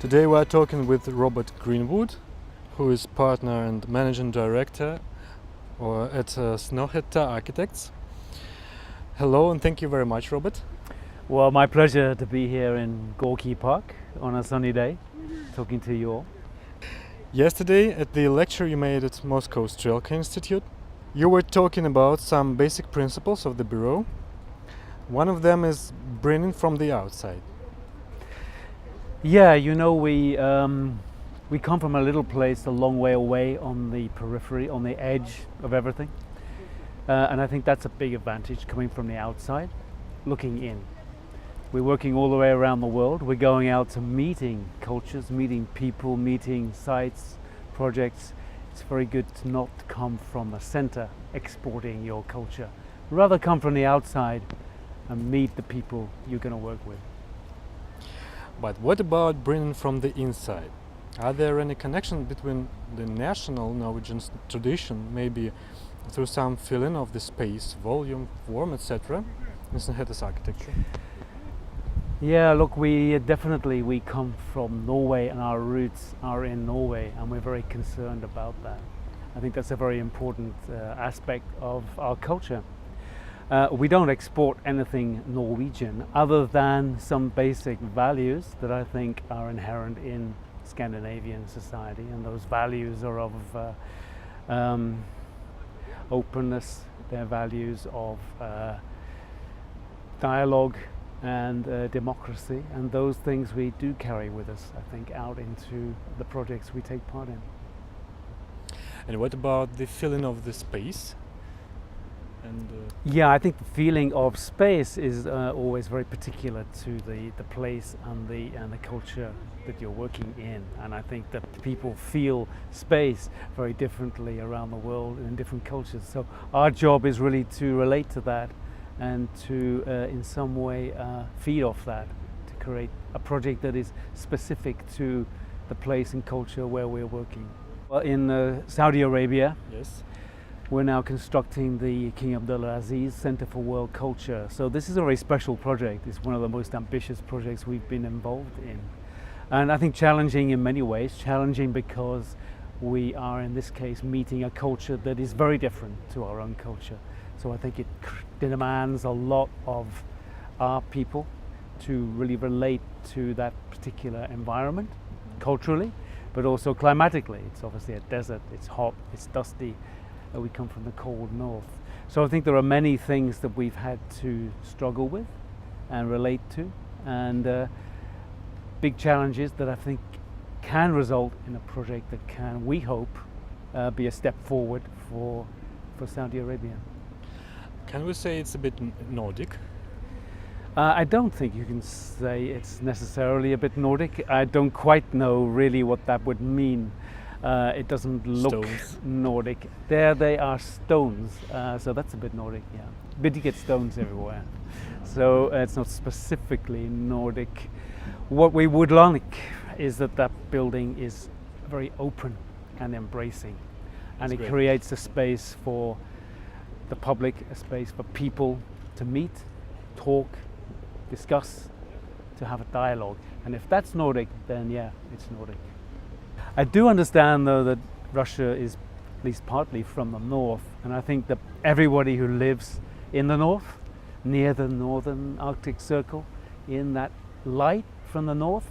Today we are talking with Роберт Гринвуд, who is partner and managing director at Snøhetta Architects. Hello and thank you very much, Robert. Well, my pleasure to be here in Gorky Park on a sunny day, talking to you all. Yesterday at the lecture you made at Moscow Strelka Institute, you were talking about some basic principles of the bureau. One of them is bringing from the outside. Yeah, you know, we come from a little place a long way away on the periphery, on the edge of everything. And I think that's a big advantage, coming from the outside, looking in. We're working all the way around the world. We're going out to meeting cultures, meeting people, meeting sites, projects. It's very good to not come from a center exporting your culture. Rather come from the outside and meet the people you're going to work with. But what about bringing from the inside? Are there any connections between the national Norwegian tradition, maybe through some feeling of the space, volume, form, etc., in Snøhetta's architecture? Yeah, look, we come from Norway and our roots are in Norway, and we're very concerned about that. I think that's a very important aspect of our culture. We don't export anything Norwegian other than some basic values that I think are inherent in Scandinavian society, and those values are of openness, they're values of dialogue and democracy, and those things we do carry with us, I think, out into the projects we take part in. And what about the feeling of the space? Yeah, I think the feeling of space is always very particular to the place and the culture that you're working in, and I think that people feel space very differently around the world in different cultures. So our job is really to relate to that and to in some way feed off that, to create a project that is specific to the place and culture where we're working. Well, in Saudi Arabia, yes, we're now constructing the King Abdulaziz Center for World Culture. So this is a very special project. It's one of the most ambitious projects we've been involved in. And I think challenging in many ways, challenging because we are in this case meeting a culture that is very different to our own culture. So I think it demands a lot of our people to really relate to that particular environment culturally, but also climatically. It's obviously a desert, it's hot, it's dusty. We come from the cold north. So I think there are many things that we've had to struggle with and relate to, and big challenges that I think can result in a project that can, we hope, be a step forward for Saudi Arabia. Can we say it's a bit Nordic? I don't think you can say it's necessarily a bit Nordic. I don't quite know really what that would mean. It doesn't look stones. Nordic. There they are stones, so that's a bit Nordic, yeah. But you get stones everywhere. So it's not specifically Nordic. What we would like is that building is very open and embracing. And That's it great. creates a space for the public, a space for people to meet, talk, discuss, to have a dialogue. And if that's Nordic, then yeah, it's Nordic. I do understand though that Russia is at least partly from the north, and I think that everybody who lives in the north, near the northern Arctic Circle, in that light from the north,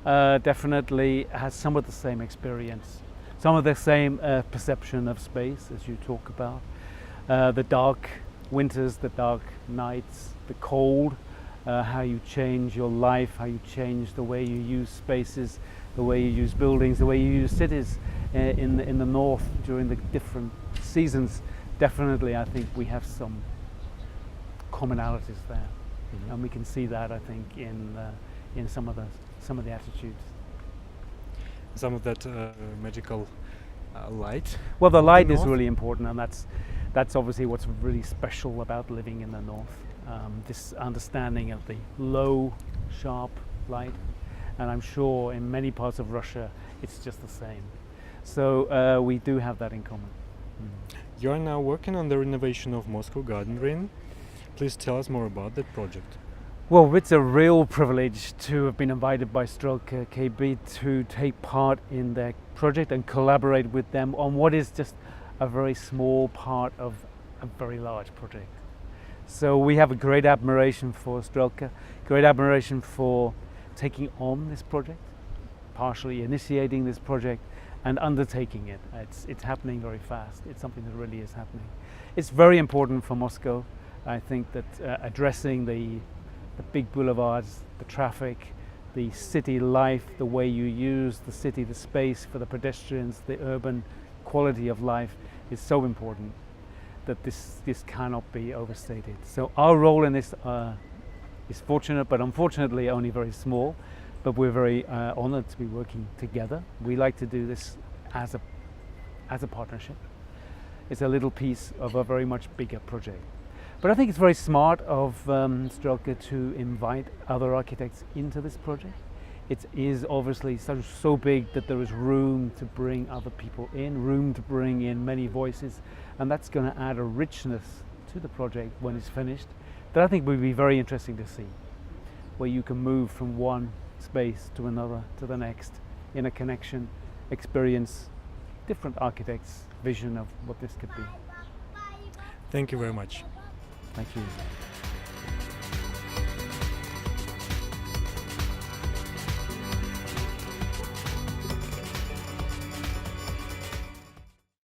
definitely has some of the same experience, some of the same perception of space as you talk about. The dark winters, the dark nights, the cold, how you change your life, how you change the way you use spaces, the way you use buildings, the way you use cities in the north during the different seasons. Definitely, I think we have some commonalities there, and we can see that, I think, in some of the attitudes. Some of that magical light. Well, the light is north? really important, and that's obviously what's really special about living in the north. This understanding of the low, sharp light, and I'm sure in many parts of Russia it's just the same. So we do have that in common. You are now working on the renovation of Moscow Garden Ring. Please tell us more about that project. Well, it's a real privilege to have been invited by Strelka KB to take part in their project and collaborate with them on what is just a very small part of a very large project. So we have a great admiration for Strelka, great admiration for taking on this project, partially initiating this project and undertaking it. It's happening very fast. It's something that really is happening. It's very important for Moscow. I think that addressing the big boulevards, the traffic, the city life, the way you use the city, the space for the pedestrians, the urban quality of life is so important that this cannot be overstated. So our role in this is fortunate, but unfortunately only very small. But we're very honored to be working together. We like to do this as a partnership. It's a little piece of a very much bigger project. But I think it's very smart of Strelka to invite other architects into this project. It is obviously so big that there is room to bring other people in, room to bring in many voices, and that's going to add a richness to the project when it's finished that I think will be very interesting to see, where you can move from one space to another, to the next, in a connection, experience different architects' vision of what this could be. Thank you very much. Thank you.